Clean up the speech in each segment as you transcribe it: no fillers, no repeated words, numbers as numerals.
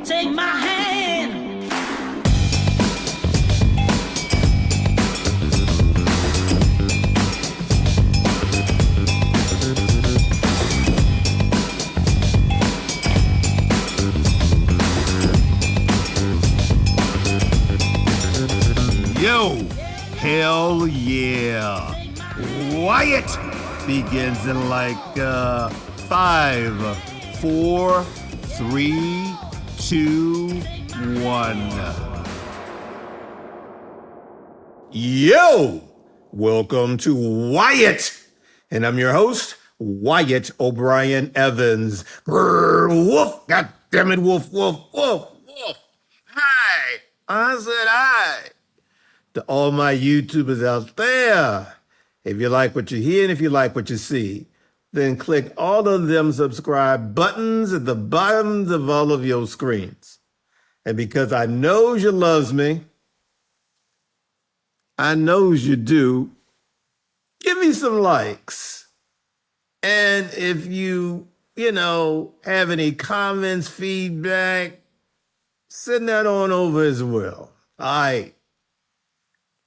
Take my hand. Yo, hell yeah. Wyatt begins in like 5, 4, 3, 2, 1. Yo, welcome to Wyatt. And I'm your host, Wyatt O'Brien Evans. Grr, woof, God damn it, woof, woof, woof, woof. Hi, I said hi to all my YouTubers out there. If you like what you hear and if you like what you see, then click all of them subscribe buttons at the bottoms of all of your screens. And because I knows you loves me, I knows you do, give me some likes. And if you have any comments, feedback, send that on over as well. All right.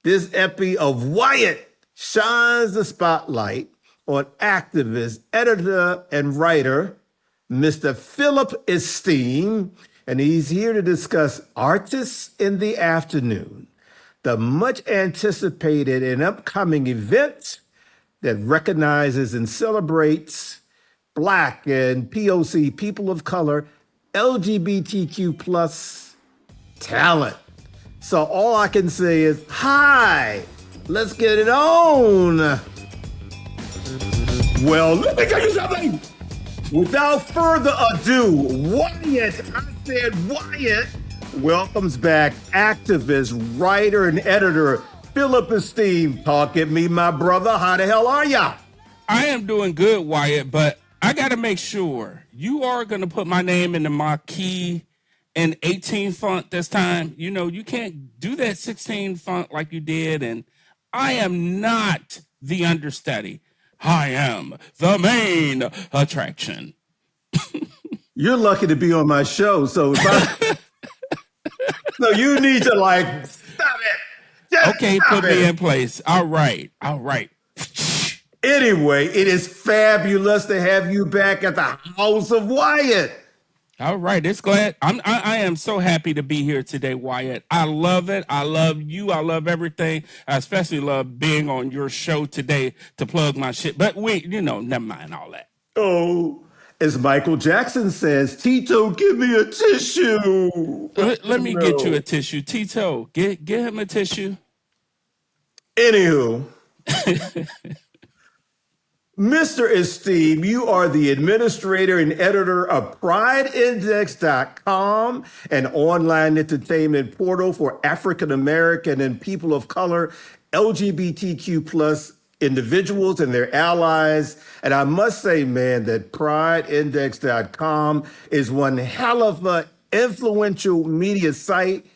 This epi of Wyatt shines the spotlight on activist, editor, and writer, Mr. Philip Esteem, and he's here to discuss Artists in the Afternoon, the much anticipated and upcoming event that recognizes and celebrates Black and POC, people of color, LGBTQ plus talent. So all I can say is, hi, let's get it on. Well, let me tell you something. Without further ado, Wyatt, I said Wyatt, welcomes back activist, writer, and editor, Philip Esteem. Talk at me, my brother. How the hell are ya? I am doing good, Wyatt, but I got to make sure you are going to put my name in the marquee in 18 font this time. You know, you can't do that 16 font like you did. And I am not the understudy. I am the main attraction. You're lucky to be on my show. So so you need to stop it. Just okay, stop put me it. in place. All right. Anyway, it is fabulous to have you back at the House of Wyatt. All right, it's glad. I am so happy to be here today, Wyatt. I love it. I love you. I love everything. I especially love being on your show today to plug my shit. But never mind all that. Oh, as Michael Jackson says, Tito, give me a tissue. Let me get you a tissue. Tito, get him a tissue. Anywho. Mr. Esteem, you are the administrator and editor of PrideIndex.com, an online entertainment portal for African American and people of color, LGBTQ plus individuals and their allies. And I must say, man, that PrideIndex.com is one hell of an influential media site.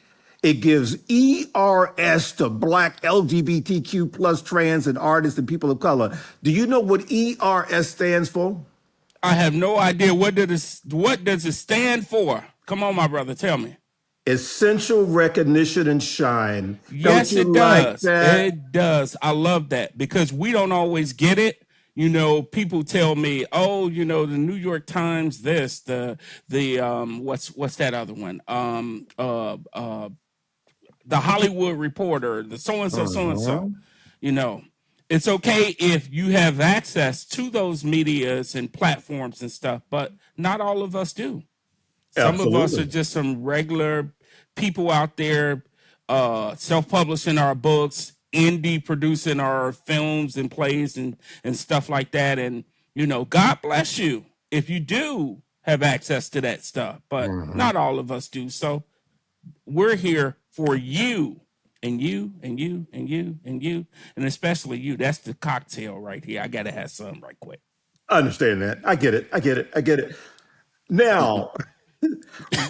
It gives ERS to Black, LGBTQ plus trans and artists and people of color. Do you know what ERS stands for? I have no idea. What does it stand for? Come on, my brother, tell me. Essential recognition and shine. Yes, Don't you it like does. that? It does. I love that because we don't always get it. You know, people tell me, oh, the New York Times, this, the what's that other one? The Hollywood Reporter, the so-and-so. It's okay if you have access to those medias and platforms and stuff, but not all of us do. Some of us are just some regular people out there, self-publishing our books, indie producing our films and plays and stuff like that. And, God bless you if you do have access to that stuff, but not all of us do. So we're here for you and you and you and you and you, and especially you. That's the cocktail right here. I got to have some right quick. I understand that. I get it. Now, stop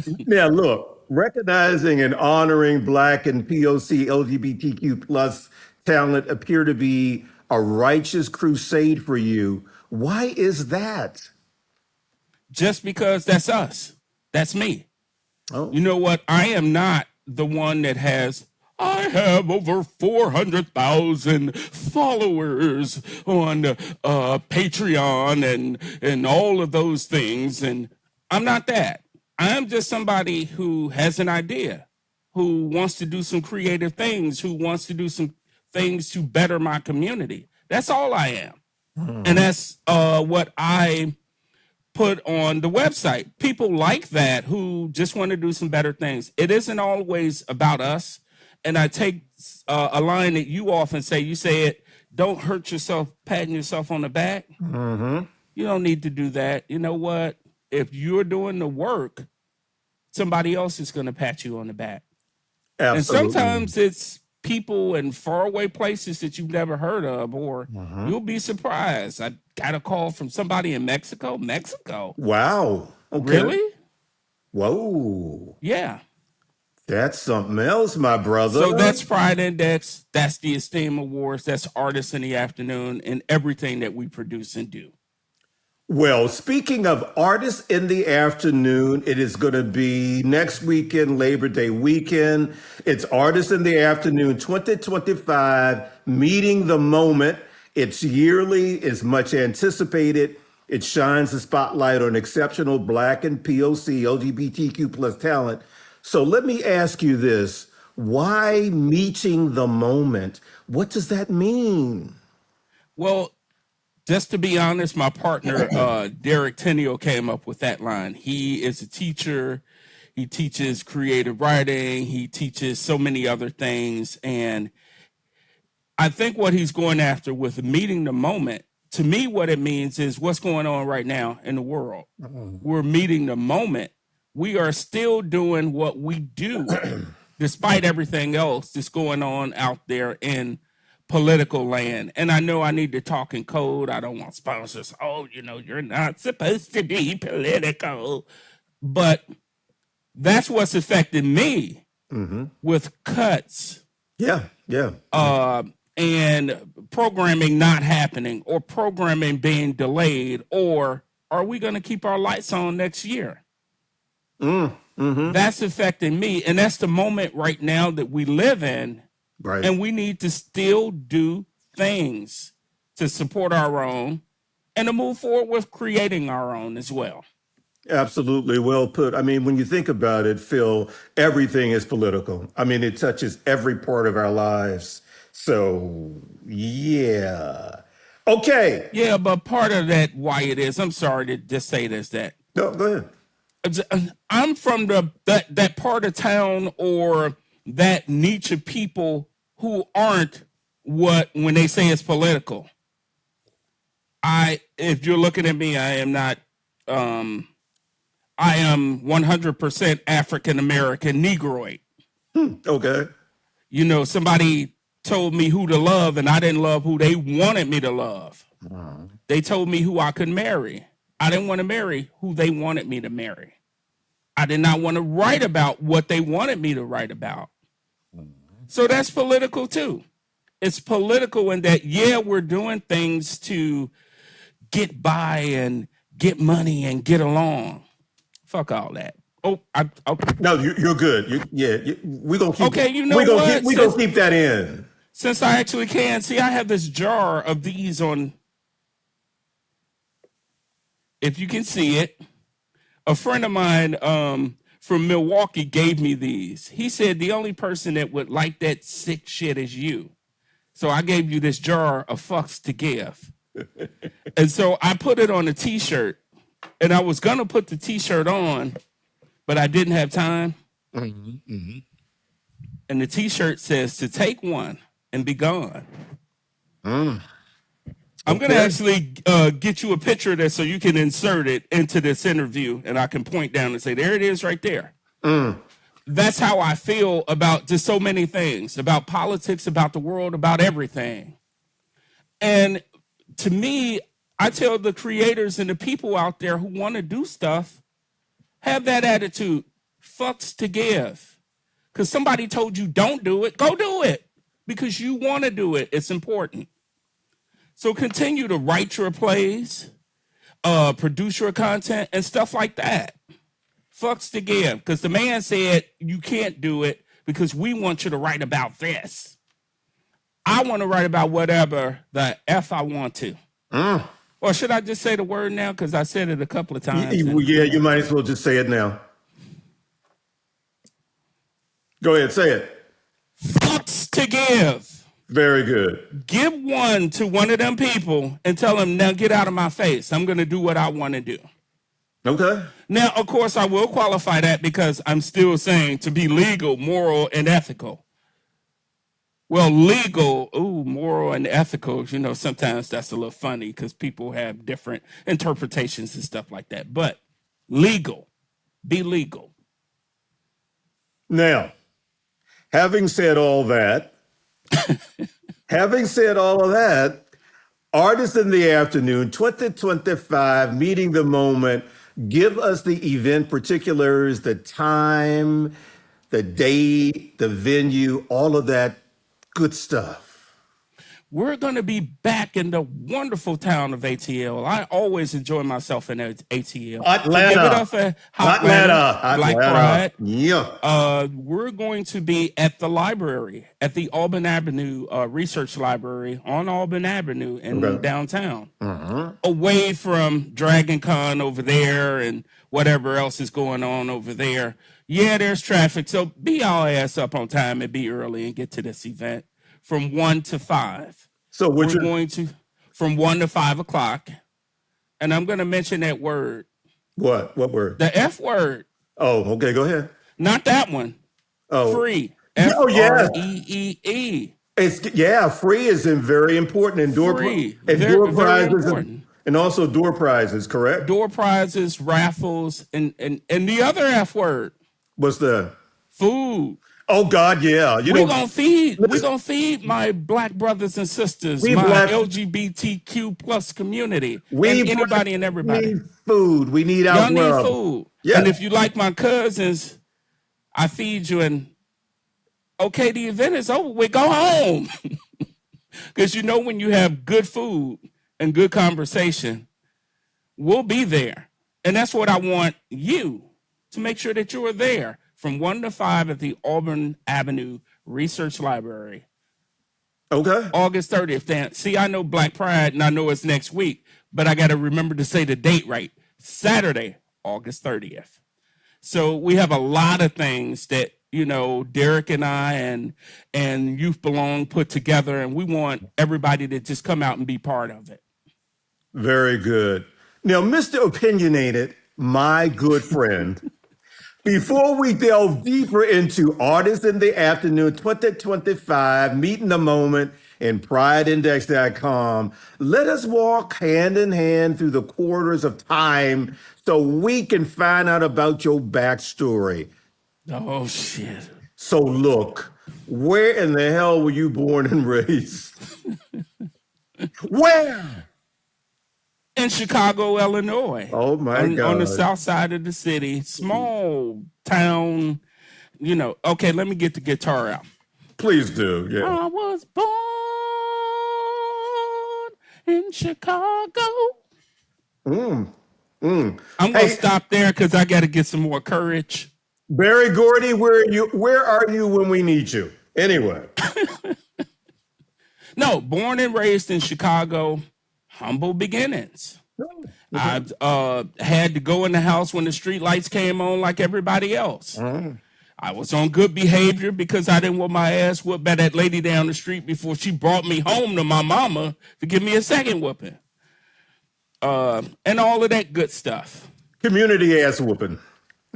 it. Now, look, recognizing and honoring Black and POC LGBTQ plus talent appear to be a righteous crusade for you. Why is that? just because that's us. That's me. Oh. You know what? I am not the one that I have over 400,000 followers on Patreon and all of those things. And I'm not that. I'm just somebody who has an idea, who wants to do some creative things, who wants to do some things to better my community. That's all I am. And that's what I put on the website. People like that who just want to do some better things. It isn't always about us. And I take a line that you often say. You say it, don't hurt yourself patting yourself on the back. Mm-hmm. You don't need to do that. You know what? If you're doing the work, somebody else is going to pat you on the back. Absolutely. And sometimes it's people in faraway places that you've never heard of, or you'll be surprised. I got a call from somebody in Mexico. Mexico. Wow. Okay. Really? Whoa. Yeah. That's something else, my brother. So that's Pride Index. That's the Esteem Awards. That's Artists in the Afternoon and everything that we produce and do. Well, speaking of Artists in the Afternoon, it is going to be next weekend, Labor Day weekend. It's Artists in the Afternoon 2025, Meeting the Moment. It's yearly, it's much anticipated. It shines a spotlight on exceptional Black and POC LGBTQ plus talent. So let me ask you this. Why Meeting the Moment? What does that mean? Well, just to be honest, my partner, Derek Tenniel, came up with that line. He is a teacher. He teaches creative writing. He teaches so many other things. And I think what he's going after with Meeting the Moment, to me, what it means is what's going on right now in the world. We're meeting the moment. We are still doing what we do, despite everything else that's going on out there in political land. And I know I need to talk in code. I don't want sponsors. Oh, you're not supposed to be political. But that's what's affected me with cuts. Yeah. And programming not happening, or programming being delayed, or are we going to keep our lights on next year? That's affecting me. And that's the moment right now that we live in. Right. And we need to still do things to support our own and to move forward with creating our own as well. Absolutely. Well put. I mean, when you think about it, Phil, everything is political. I mean, it touches every part of our lives. So, yeah. Okay. Yeah, but part of that, Wyatt, is, I'm sorry to just say this, that No, go ahead. I'm from that part of town, or that niche of people who aren't when they say it's political. If you're looking at me, I am not, I am 100% African American Negroid. Okay. Somebody told me who to love, and I didn't love who they wanted me to love. They told me who I could marry. I didn't want to marry who they wanted me to marry. I did not want to write about what they wanted me to write about. So that's political too. It's political in that, yeah, we're doing things to get by and get money and get along. Fuck all that. Oh, okay. No, you're good. We're gonna keep. Okay, you know we're what? gonna keep that in. Since I actually can see, I have this jar of these on. If you can see it, a friend of mine from Milwaukee gave me these. He said the only person that would like that sick shit is you. So I gave you this jar of fucks to give. And so I put it on a t-shirt, and I was going to put the t-shirt on, but I didn't have time. And the t-shirt says to take one and be gone. I'm going to actually get you a picture of this so you can insert it into this interview, and I can point down and say, there it is right there. That's how I feel about just so many things, about politics, about the world, about everything. And to me, I tell the creators and the people out there who want to do stuff, have that attitude, fucks to give. Because somebody told you don't do it, go do it. Because you want to do it. It's important. So continue to write your plays. produce your content and stuff like that. Fucks to give, because the man said you can't do it because we want you to write about this. I want to write about whatever the F I want to. Or should I just say the word now? Because I said it a couple of times. You might as well just say it now. Go ahead, say it. Fucks to give. Very good. Give one to one of them people and tell them, now get out of my face. I'm going to do what I want to do. Okay. Now, of course, I will qualify that because I'm still saying to be legal, moral, and ethical. Well, legal, moral and ethical, sometimes that's a little funny because people have different interpretations and stuff like that. But legal, be legal. Now, having said all that, Artists in the Afternoon 2025, Meeting the Moment. Give us the event particulars, the time, the date, the venue, all of that good stuff. We're going to be back in the wonderful town of ATL. I always enjoy myself in ATL. Atlanta. Give it up for Atlanta. Black Pride. Yeah. We're going to be at the library, at the Auburn Avenue Research Library on Auburn Avenue in downtown. Away from Dragon Con over there and whatever else is going on over there. Yeah, there's traffic. So be our ass up on time and be early and get to this event from 1 to 5. So we're going to from 1 to 5 o'clock. And I'm going to mention that word. What word? The F word. Oh, okay. Go ahead. Not that one. Oh, free. F-R-E-E-E. Free is very important in door prizes and also door prizes, correct? Door prizes, raffles, and the other F word. What's that? Food. Oh God, yeah. We're gonna feed my Black brothers and sisters, LGBTQ plus community, and anybody and everybody. We need food. We need our Y'all need food. Yeah. And if you like my cousins, I feed you. And okay, the event is over. We go home. Because when you have good food and good conversation, we'll be there. And that's what I want you to make sure that you are there from 1 to 5 at the Auburn Avenue Research Library. Okay. August 30th. Dan. See, I know Black Pride and I know it's next week, but I got to remember to say the date right. Saturday, August 30th. So we have a lot of things that, Derek and I and Youth Belong put together, and we want everybody to just come out and be part of it. Very good. Now, Mr. Opinionated, my good friend, before we delve deeper into Artists in the Afternoon 2025, Meeting the Moment, and PrideIndex.com, let us walk hand in hand through the corridors of time so we can find out about your backstory. Oh, shit. So look, where in the hell were you born and raised? Where? In Chicago, Illinois. Oh, my God. On the south side of the city. Small town, Okay, let me get the guitar out. Please do, yeah. I was born in Chicago. I'm going to stop there because I got to get some more courage. Barry Gordy, where are you when we need you? Anyway. No, born and raised in Chicago, humble beginnings. I had to go in the house when the street lights came on like everybody else. I was on good behavior because I didn't want my ass whooped by that lady down the street before she brought me home to my mama to give me a second whooping. And all of that good stuff. Community ass whooping.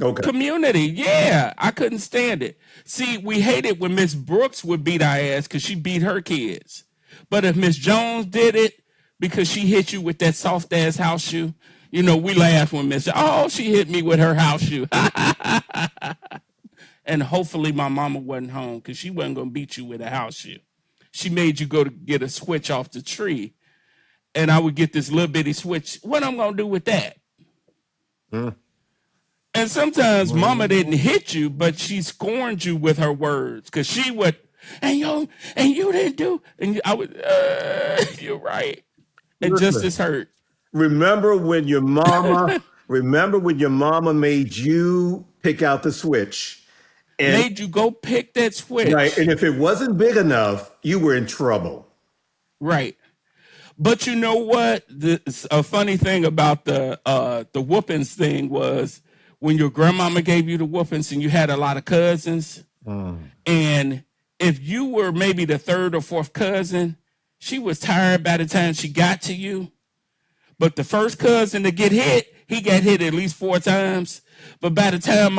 Okay. Community, yeah. I couldn't stand it. See, we hated when Miss Brooks would beat our ass because she beat her kids. But if Miss Jones did it because she hit you with that soft ass house shoe, we laughed when she hit me with her house shoe. And hopefully my mama wasn't home because she wasn't going to beat you with a house shoe. She made you go to get a switch off the tree. And I would get this little bitty switch. What I'm going to do with that? And sometimes mama didn't hit you, but she scorned you with her words because she would, and you didn't do, and I would, you're right. And justice hurt. Remember when your mama made you pick out the switch? And Made you go pick that right, switch. and if it wasn't big enough, you were in trouble. Right. But you know what? A funny thing about the whoopings thing was when your grandmama gave you the whoopings and you had a lot of cousins, and if you were maybe the third or fourth cousin, she was tired by the time she got to you. But the first cousin to get hit, he got hit at least 4 times. But by the time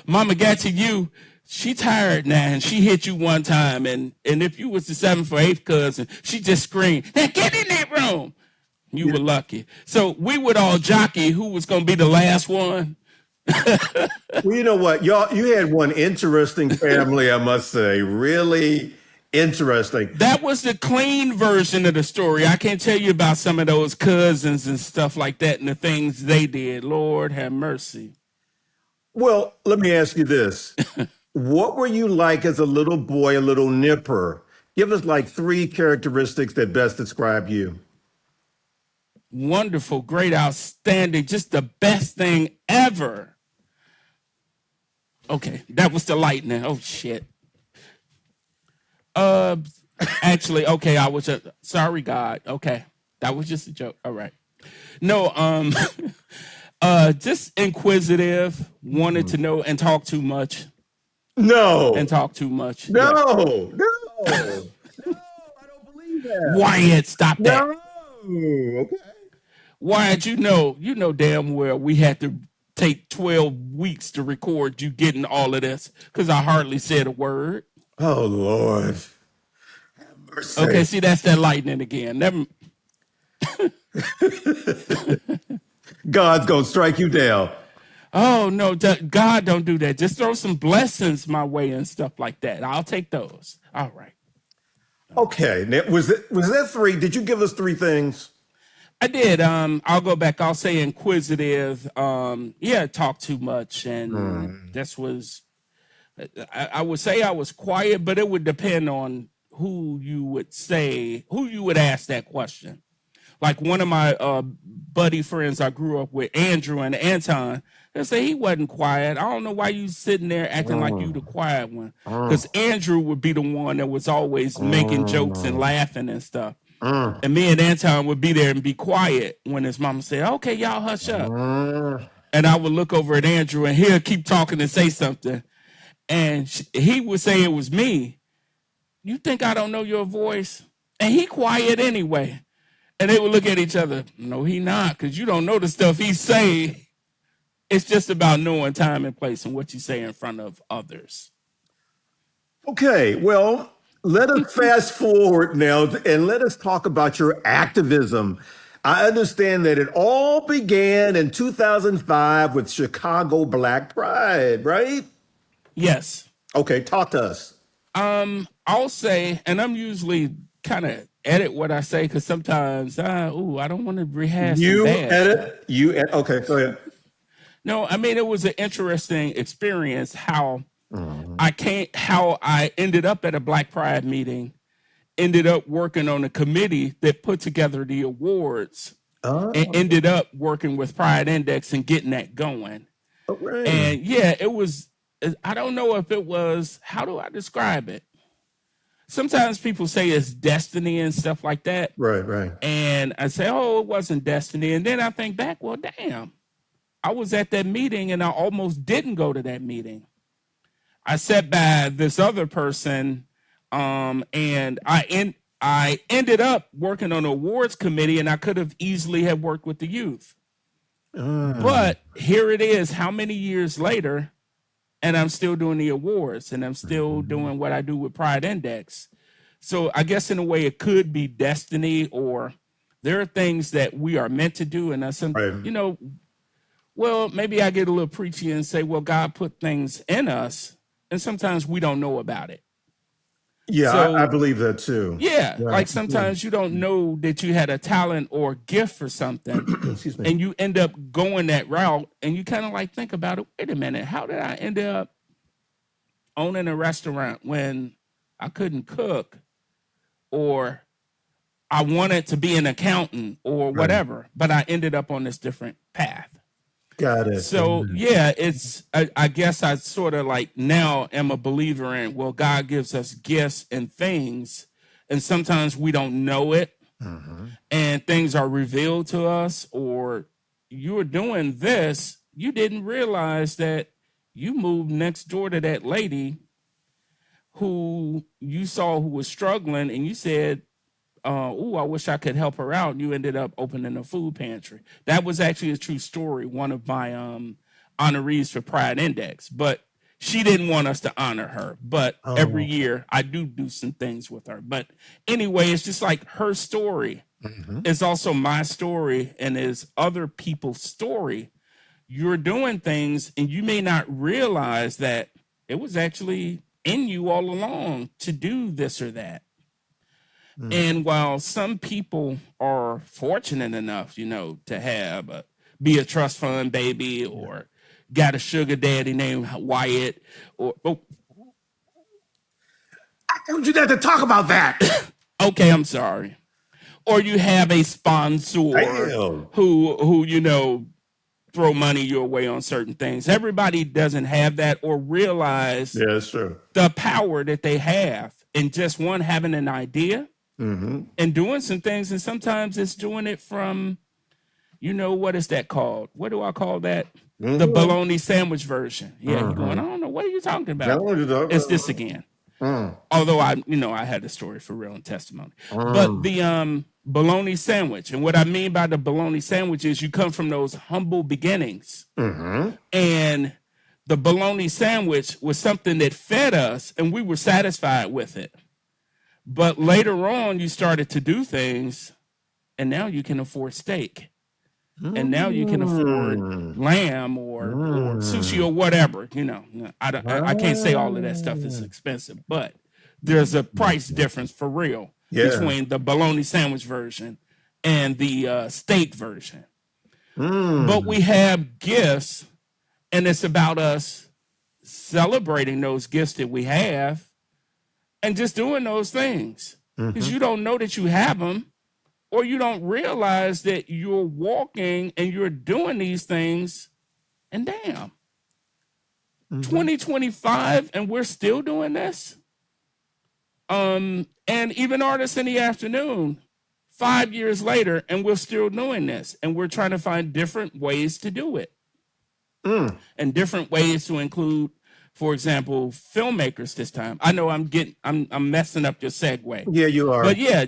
mama got to you, she tired now and she hit you one time. And if you was the 7th or 8th cousin, she just screamed, "Now get in that room." You were lucky. So we would all jockey who was going to be the last one. Well, you know what, y'all, you had one interesting family, I must say, really interesting. That was the clean version of the story. I can't tell you about some of those cousins and stuff like that and the things they did. Lord have mercy. Well, let me ask you this. What were you like as a little boy, a little nipper? Give us like 3 characteristics that best describe you. Wonderful, great, outstanding, just the best thing ever. Okay, that was the lightning. Oh shit. Actually, okay, I was sorry, God. Okay, that was just a joke. All right. No, just inquisitive, wanted to know and talk too much. No. And talk too much. No. Yeah. No. No, I don't believe that. Wyatt, stop that. No. Okay. Wyatt, you know damn well we had to take 12 weeks to record you getting all of this because I hardly said a word. Oh, Lord. Have mercy. Okay, see, that's that lightning again. God's going to strike you down. Oh, no, God don't do that. Just throw some blessings my way and stuff like that. I'll take those. All right. Okay. Now, was that 3? Did you give us 3 things? I did. I'll go back. I'll say inquisitive. Talk too much. And this was, I would say I was quiet, but it would depend on who you would ask that question. Like one of my buddy friends I grew up with, Andrew and Anton, they say he wasn't quiet. I don't know why you sitting there acting like you the quiet one. Because Andrew would be the one that was always making jokes and laughing and stuff. And me and Anton would be there and be quiet when his mama said, "Okay, y'all hush up." And I would look over at Andrew and he'll keep talking and say something. And he would say it was me. "You think I don't know your voice?" And he quiet anyway. And they would look at each other. "No, he not, because you don't know the stuff he's saying." It's just about knowing time and place and what you say in front of others. Okay, well, let us fast forward now and let us talk about your activism. I understand that it all began in 2005 with Chicago Black Pride, right? Yes. Okay, talk to us. I'll say, and I'm usually kind of edit what I say because sometimes, I don't want to rehash. You edit. Okay, go ahead. No, I mean, it was an interesting experience how I ended up at a Black Pride meeting, ended up working on a committee that put together the awards, and ended up working with Pride Index and getting that going. Right. And yeah, it was, I don't know if it was, how do I describe it? Sometimes people say it's destiny and stuff like that. Right. And I say, oh, it wasn't destiny. And then I think back, well, damn, I was at that meeting and I almost didn't go to that meeting. I sat by this other person, and I ended up working on an awards committee, and I could have easily have worked with the youth. But here it is, how many years later, and I'm still doing the awards, and I'm still doing what I do with Pride Index. So I guess in a way it could be destiny, or there are things that we are meant to do, and well, maybe I get a little preachy and say, well, God put things in us, and sometimes we don't know about it. Yeah, so, I believe that too. Yeah, like sometimes you don't know that you had a talent or gift for something, and you end up going that route, and you kind of like think about it. Wait a minute, how did I end up owning a restaurant when I couldn't cook, or I wanted to be an accountant or whatever, but I ended up on this different path. Got it. So yeah, I guess I sort of like now am a believer in, well, God gives us gifts and things, and sometimes we don't know it, and things are revealed to us, or you're doing this, you didn't realize that you moved next door to that lady who you saw who was struggling, and you said, oh, I wish I could help her out. And you ended up opening a food pantry. That was actually a true story. One of my honorees for Pride Index, but she didn't want us to honor her. But every year I do some things with her. But anyway, it's just like her story is also my story and is other people's story. You're doing things and you may not realize that it was actually in you all along to do this or that. And while some people are fortunate enough, to have be a trust fund baby or got a sugar daddy named Wyatt, or I told you not to talk about that. okay, I'm sorry. Or you have a sponsor who throw money your way on certain things. Everybody doesn't have that or realize that's true. The power that they have in just one having an idea. And doing some things, and sometimes it's doing it from, what is that called? What do I call that? The bologna sandwich version. Yeah, you're going, I don't know, what are you talking about? It's this again. Although I had the story for real and testimony. But the bologna sandwich, and what I mean by the bologna sandwich is you come from those humble beginnings, and the bologna sandwich was something that fed us, and we were satisfied with it. But later on, you started to do things, and now you can afford steak. And now you can afford lamb or sushi or whatever. I can't say all of that stuff is expensive, but there's a price difference for real between the bologna sandwich version and the steak version. But we have gifts, and it's about us celebrating those gifts that we have. And just doing those things because you don't know that you have them, or you don't realize that you're walking and you're doing these things. And damn, 2025, and we're still doing this. And even Artists in the Afternoon, 5 years later, and we're still doing this, and we're trying to find different ways to do it, and different ways to include. For example, filmmakers this time. I know I'm messing up your segue. Yeah, you are. But yeah,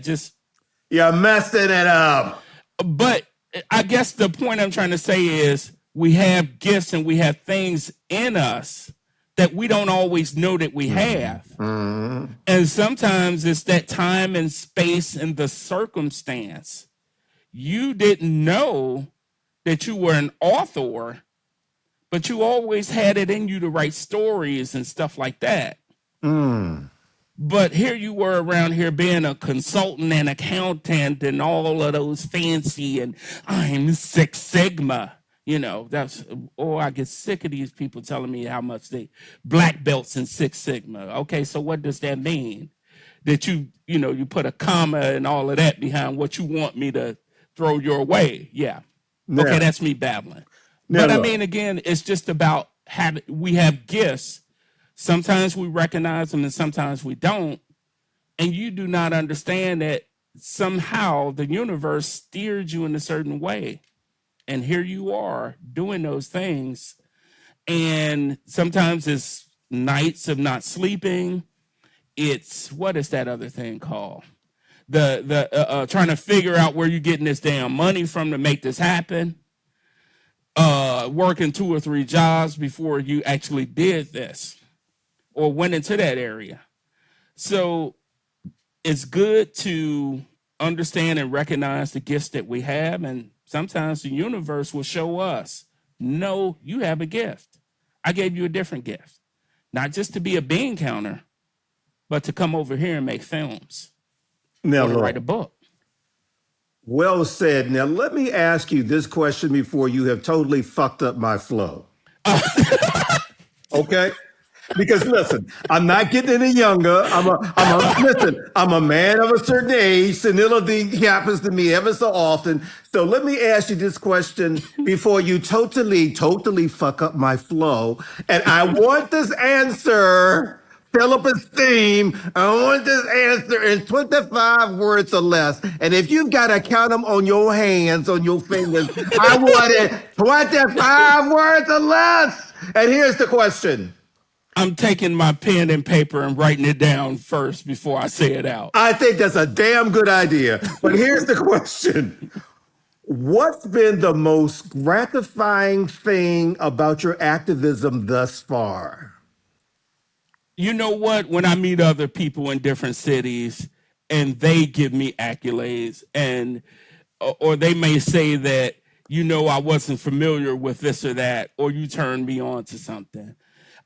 you're messing it up. But I guess the point I'm trying to say is we have gifts and we have things in us that we don't always know that we have. And sometimes it's that time and space and the circumstance. You didn't know that you were an author, but you always had it in you to write stories and stuff like that. But here you were around here being a consultant and accountant and all of those fancy, and I'm Six Sigma. I get sick of these people telling me how much they black belts in Six Sigma. Okay, so what does that mean? That you put a comma and all of that behind what you want me to throw your way. Yeah. Okay, that's me babbling. But I mean, again, it's just about we have gifts. Sometimes we recognize them and sometimes we don't. And you do not understand that somehow the universe steered you in a certain way. And here you are doing those things. And sometimes it's nights of not sleeping. It's, what is that other thing called? The trying to figure out where you're getting this damn money from to make this happen. Working 2 or 3 jobs before you actually did this or went into that area. So it's good to understand and recognize the gifts that we have. And sometimes the universe will show us, no, you have a gift. I gave you a different gift, not just to be a bean counter, but to come over here and make films or to write a book. Well said. Now, let me ask you this question before you have totally fucked up my flow. Okay? Because listen, I'm not getting any younger. I'm a man of a certain age. Senility happens to me ever so often. So let me ask you this question before you totally fuck up my flow. And I want this answer, Philip Esteem. I want this answer in 25 words or less. And if you've got to count them on your hands, on your fingers, I want it 25 words or less. And here's the question. I'm taking my pen and paper and writing it down first before I say it out. I think that's a damn good idea. But here's the question. What's been the most gratifying thing about your activism thus far? You know what? When I meet other people in different cities and they give me accolades, and or they may say that, I wasn't familiar with this or that, or you turned me on to something.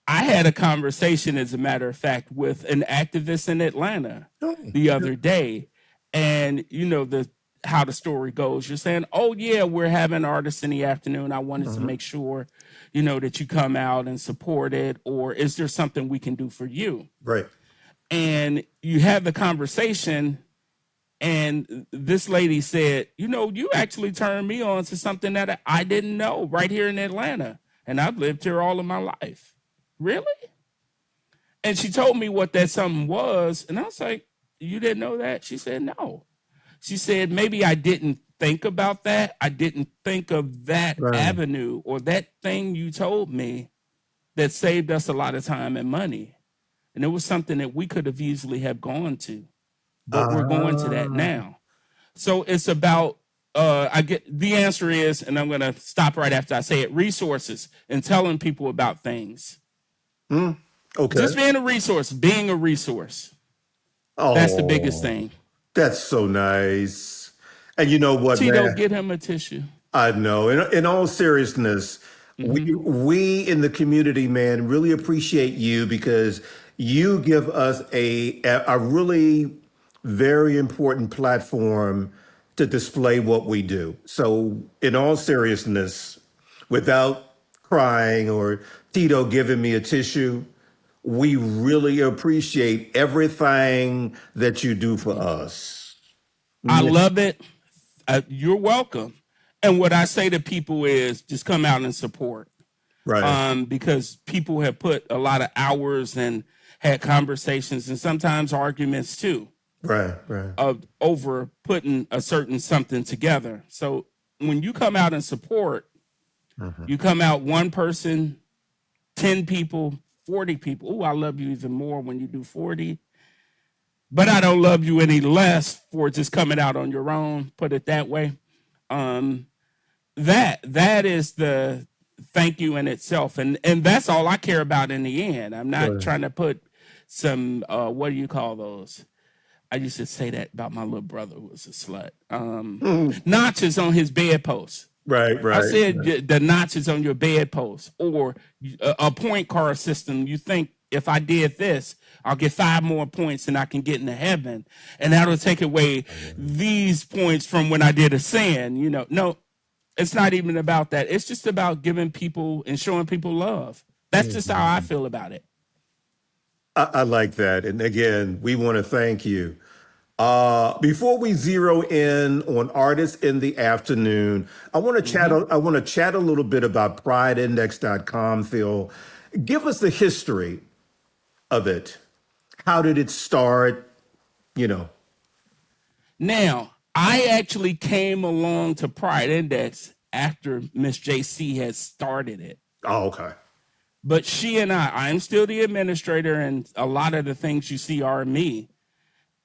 I had a conversation, as a matter of fact, with an activist in Atlanta the other day. And how the story goes. You're saying, oh, yeah, we're having artists in the afternoon. I wanted to make sure, that you come out and support it. Or is there something we can do for you? Right. And you have the conversation. And this lady said, you actually turned me on to something that I didn't know right here in Atlanta. And I've lived here all of my life. Really? And she told me what that something was. And I was like, you didn't know that? She said, no. She said, maybe I didn't think about that. I didn't think of that avenue or that thing you told me that saved us a lot of time and money. And it was something that we could have easily have gone to, but we're going to that now. So it's about, the answer is, and I'm going to stop right after I say it, resources and telling people about things. Okay. Just being a resource. Oh, that's the biggest thing. That's so nice. And you know what, Tito, man? get him a tissue. I know. In all seriousness, we in the community, man, really appreciate you because you give us a really very important platform to display what we do. So in all seriousness, without crying or Tito giving me a tissue, we really appreciate everything that you do for us. I love it. You're welcome. And what I say to people is just come out and support. Right. Because people have put a lot of hours and had conversations and sometimes arguments too. Right. Over putting a certain something together. So when you come out and support, you come out one person, 10 people, 40 people. Oh, I love you even more when you do 40. But I don't love you any less for just coming out on your own, put it that way. That is the thank you in itself. And that's all I care about in the end. I'm not trying to put some, what do you call those? I used to say that about my little brother who was a slut. Notches on his bedpost. Right. I said the notches on your bedpost or a point card system. You think if I did this, I'll get 5 more points and I can get into heaven. And that'll take away these points from when I did a sin. No, it's not even about that. It's just about giving people and showing people love. That's just how I feel about it. I like that. And again, we want to thank you. Before we zero in on artists in the afternoon, I want to chat. I want to chat a little bit about PrideIndex.com. Phil, give us the history of it. How did it start? Now, I actually came along to Pride Index after Miss JC had started it. Oh, okay. But she and I'm still the administrator, and a lot of the things you see are me.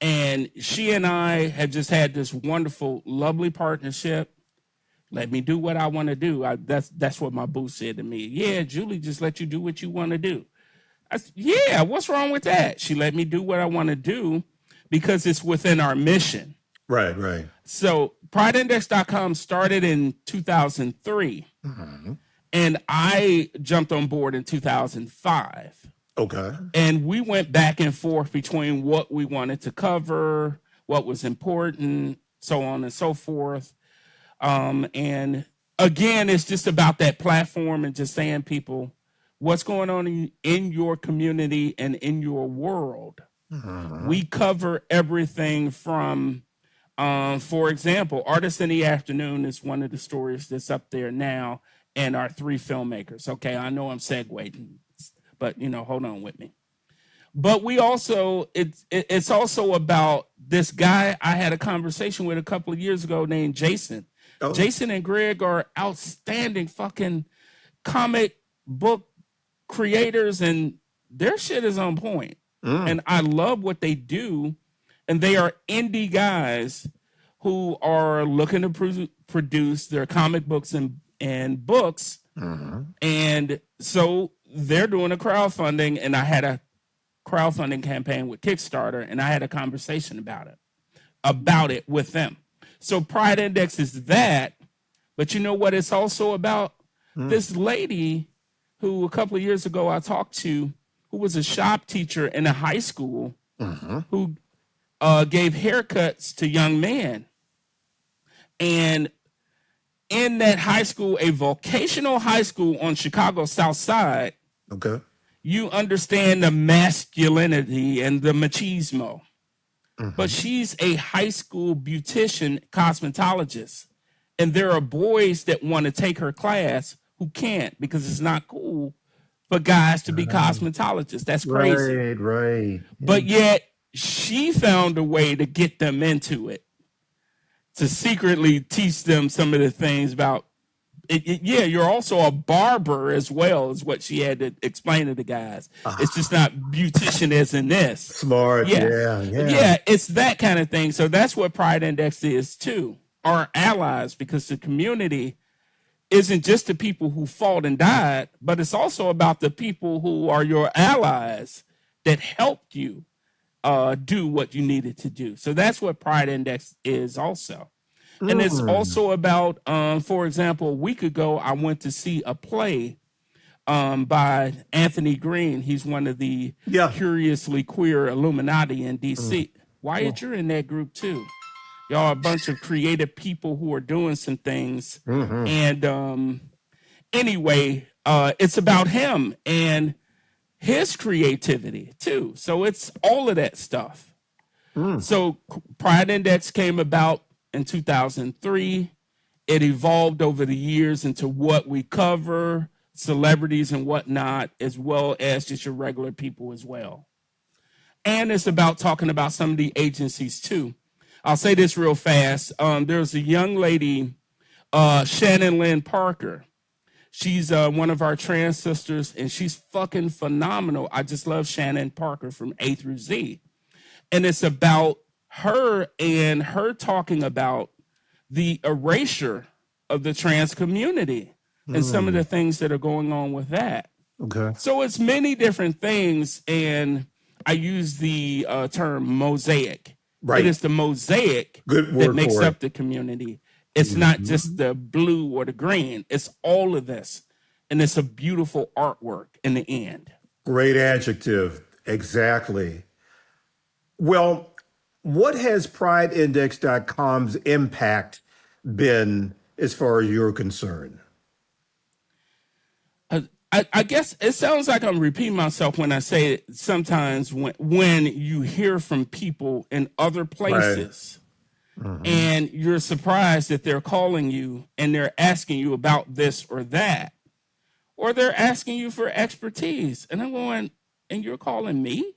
And she and I have just had this wonderful, lovely partnership. Let me do what I want to do. That's what my boo said to me. Yeah, Julie, just let you do what you want to do. I said, yeah, what's wrong with that? She let me do what I want to do because it's within our mission. Right. So PrideIndex.com started in 2003. And I jumped on board in 2005. Okay. And we went back and forth between what we wanted to cover, what was important, so on and so forth. And again, it's just about that platform and just saying people what's going on in your community and in your world. We cover everything from, for example, Artists in the Afternoon is one of the stories that's up there now, and our 3 filmmakers. Okay, I know I'm segueing, but hold on with me. But we also, it's also about this guy I had a conversation with a couple of years ago named Jason. Oh. Jason and Greg are outstanding fucking comic book creators, and their shit is on point. And I love what they do. And they are indie guys who are looking to produce their comic books and books. And so they're doing a crowdfunding, and I had a crowdfunding campaign with Kickstarter, and I had a conversation about it with them. So Pride Index is that, but you know what it's also about? This lady who a couple of years ago I talked to, who was a shop teacher in a high school, who gave haircuts to young men. And in that high school, a vocational high school on Chicago's South Side, you understand the masculinity and the machismo. But she's a high school beautician cosmetologist. And there are boys that want to take her class who can't, because it's not cool for guys to be cosmetologists. That's crazy. Right. But yet she found a way to get them into it, to secretly teach them some of the things about it. Yeah, you're also a barber as well, is what she had to explain to the guys. It's just not beautician as in this. Smart. Yeah, it's that kind of thing. So that's what Pride Index is too. Our allies, because the community isn't just the people who fought and died, but it's also about the people who are your allies that helped you do what you needed to do. So that's what Pride Index is also. And it's also about, for example, a week ago, I went to see a play by Anthony Green. He's one of the curiously queer Illuminati in D.C. Wyatt, you're in that group too. Y'all are a bunch of creative people who are doing some things. And anyway, it's about him and his creativity too. So it's all of that stuff. So Pride Index came about in 2003. It evolved over the years into what we cover, celebrities and whatnot, as well as just your regular people as well. And it's about talking about some of the agencies too. I'll say this real fast. There's a young lady, Shannon Lynn Parker. She's one of our trans sisters, and she's fucking phenomenal. I just love Shannon Parker from A through Z. And it's about her and her talking about the erasure of the trans community and some of the things that are going on with that. So it's many different things, and I use the term mosaic. It is the mosaic that makes up the community. It's not just the blue or the green. It's all of this. And it's a beautiful artwork in the end. Great adjective. Exactly. Well, what has PrideIndex.com's impact been as far as you're concerned? I guess it sounds like I'm repeating myself when I say it sometimes when you hear from people in other places and you're surprised that they're calling you and they're asking you about this or that, or they're asking you for expertise. And I'm going, and you're calling me?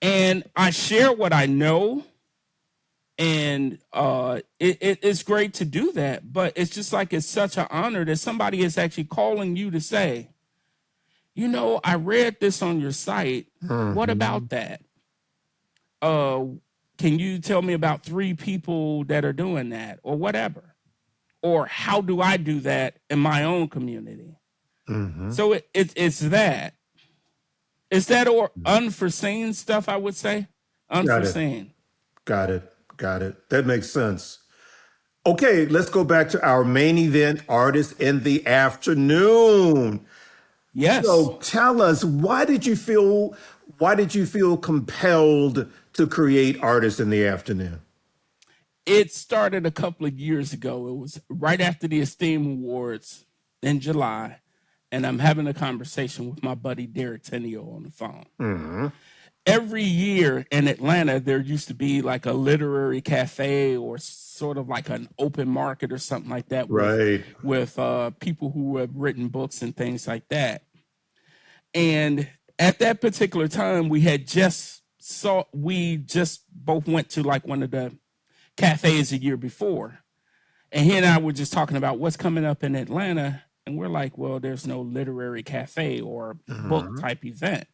And I share what I know. And it's great to do that, but it's just like it's such an honor that somebody is actually calling you to say, I read this on your site. What about that? Can you tell me about 3 people that are doing that, or whatever? Or how do I do that in my own community? So it's that. It's that or unforeseen stuff, I would say. Unforeseen. Got it. That makes sense. Okay, let's go back to our main event, Artists in the Afternoon. Yes. So tell us, why did you feel compelled to create Artists in the Afternoon? It started a couple of years ago. It was right after the Esteem Awards in July. and I'm having a conversation with my buddy Derek Tenio on the phone. Mm-hmm. Every year in Atlanta, there used to be like a literary cafe or sort of like an open market or something like that with people who have written books and things like that. And at that particular time, we just both went to like one of the cafes a year before. And he and I were just talking about what's coming up in Atlanta. And we're like, well, there's no literary cafe or book type event.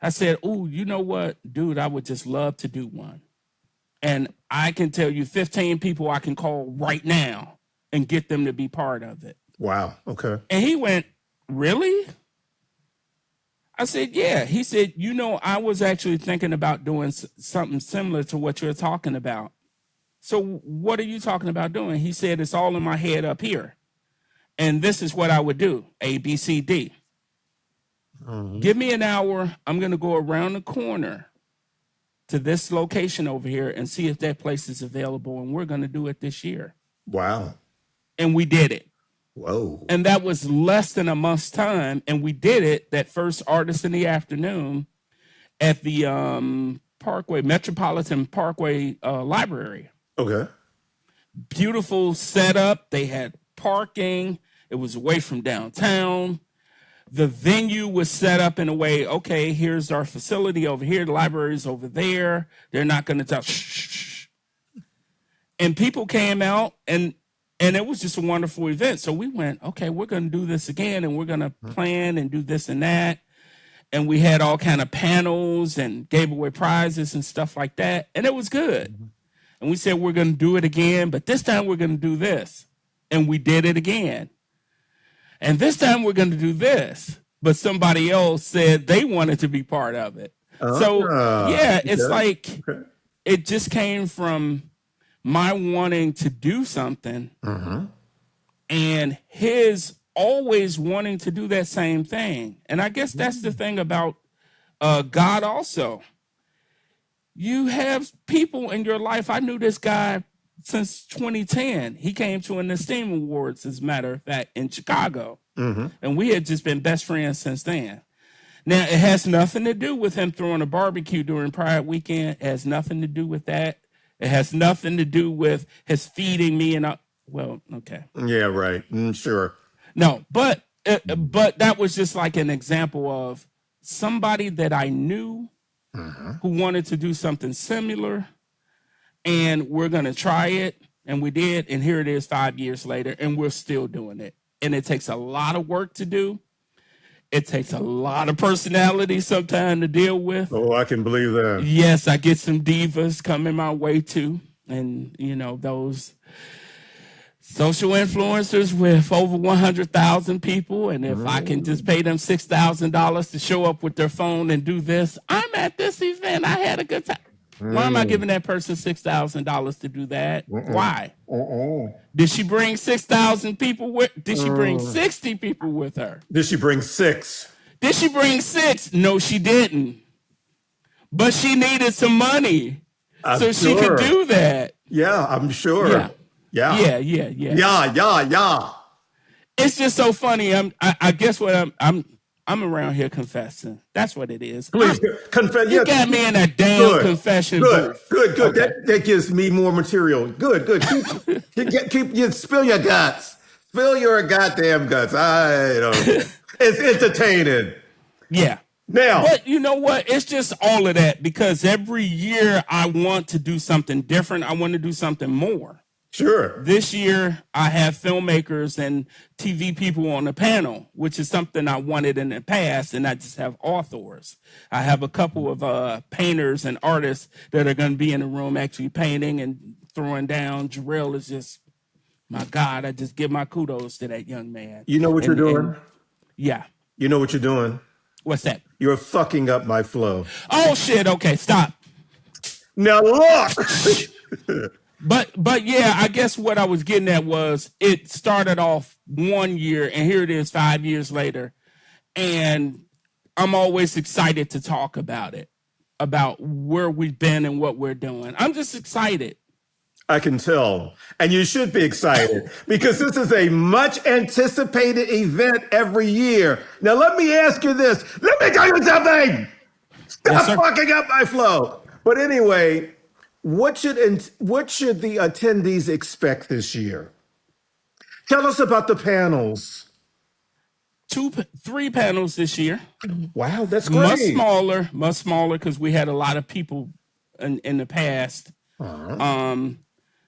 I said, oh, you know what, dude, I would just love to do one. And I can tell you 15 people I can call right now and get them to be part of it. Wow. Okay. And he went, really? I said, yeah. He said, I was actually thinking about doing something similar to what you're talking about. So what are you talking about doing? He said, it's all in my head up here. And this is what I would do, A, B, C, D. Give me an hour. I'm going to go around the corner to this location over here and see if that place is available. And we're going to do it this year. Wow. And we did it. Whoa. And that was less than a month's time. And we did it that first Artist in the Afternoon at the Metropolitan Parkway Library. Okay. Beautiful setup. They had parking. It was away from downtown. The venue was set up in a way, okay, here's our facility over here. The library's over there. They're not going to tell, shh. And people came out, and it was just a wonderful event. So we went, okay, we're going to do this again, and we're going to plan and do this and that. And we had all kind of panels and gave away prizes and stuff like that. And it was good. And we said, we're going to do it again, but this time we're going to do this. And we did it again. And this time we're going to do this. But somebody else said they wanted to be part of it. It's like it just came from my wanting to do something and his always wanting to do that same thing. And I guess that's the thing about God also. You have people in your life. I knew this guy since 2010. He came to an Esteem Awards, as a matter of fact, in Chicago. And we had just been best friends since then. Now, it has nothing to do with him throwing a barbecue during Pride weekend. It has nothing to do with that. It has nothing to do with his feeding me okay. Yeah, right. Sure. No, but that was just like an example of somebody that I knew who wanted to do something similar, and we're going to try it, and we did, and here it is 5 years later, and we're still doing it. And it takes a lot of work to do. It takes a lot of personality sometimes to deal with. Oh, I can believe that. Yes, I get some divas coming my way too. And, those social influencers with over 100,000 people. And if I can just pay them $6,000 to show up with their phone and do this, I'm at this event. I had a good time. Why am I giving that person $6,000 to do that? Why? Did she bring 6,000 people with? Did she bring 60 people with her? Did she bring 6? Did she bring 6? No, she didn't. But she needed some money she could do that. Yeah, I'm sure. Yeah. It's just so funny. I guess what I'm around here confessing. That's what it is. Please confess. You got me in a damn confession booth. Good. Okay. That gives me more material. Good. Keep spill your guts. Spill your goddamn guts. I don't know. It's entertaining. Yeah. Now, but you know what? It's just all of that because every year I want to do something different. I want to do something more. Sure. This year, I have filmmakers and TV people on the panel, which is something I wanted in the past, and I just have authors. I have a couple of painters and artists that are going to be in the room actually painting and throwing down. Jarrell is just, my God, I just give my kudos to that young man. You know what you're doing? Yeah. You know what you're doing? What's that? You're fucking up my flow. Oh, shit. Okay, stop. Now, look. But yeah, I guess what I was getting at was it started off 1 year and here it is 5 years later. And I'm always excited to talk about it, about where we've been and what we're doing. I'm just excited. I can tell. And you should be excited because this is a much anticipated event every year. Now, let me ask you this. Let me tell you something. Yes, Stop sir. fucking up my flow. But anyway, what should the attendees expect this year? Tell us about the panels. 3 panels this year. Wow, that's Much great. smaller because we had a lot of people in the past.